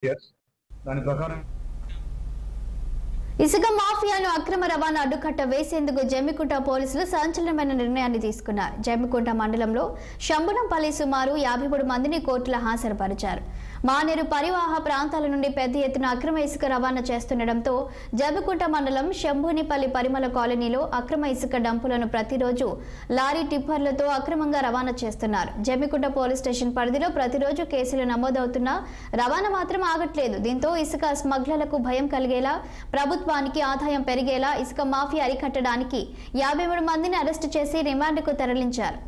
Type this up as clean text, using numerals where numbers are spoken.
Years దాని ప్రకారం ఇసుక మాఫియాను అక్రమ రవాణా అడ్డుకట్ట వేసేందుకు జమ్మికుంట పోలీసులు సంచలనమైన నిర్ణయాన్ని తీసుకున్నారు. జమ్మికుంట మండలంలో శంభునంపల్లి సుమారు 53 మందిని కోర్టులో హాజరుపరిచారు. మానేరు పరివాహ ప్రాంతాల నుండి పెద్ద ఎత్తున అక్రమ ఇసుక రవాణా చేస్తుండటంతో జమ్మికుంట మండలం శంభునిపల్లి పరిమళ కాలనీలో అక్రమ ఇసుక డంపులను ప్రతిరోజు లారీ టిప్పర్లతో అక్రమంగా రవాణా చేస్తున్నారు. జమ్మికుంట పోలీస్ స్టేషన్ పరిధిలో ప్రతిరోజు కేసులు నమోదవుతున్నా రవాణా మాత్రం ఆగట్లేదు. దీంతో ఇసుక స్మగ్లర్లకు భయం కలిగేలా, ప్రభుత్వానికి ఆదాయం పెరిగేలా ఇసుక మాఫియా అరికట్టడానికి 53 మందిని అరెస్టు చేసి రిమాండ్కు తరలించారు.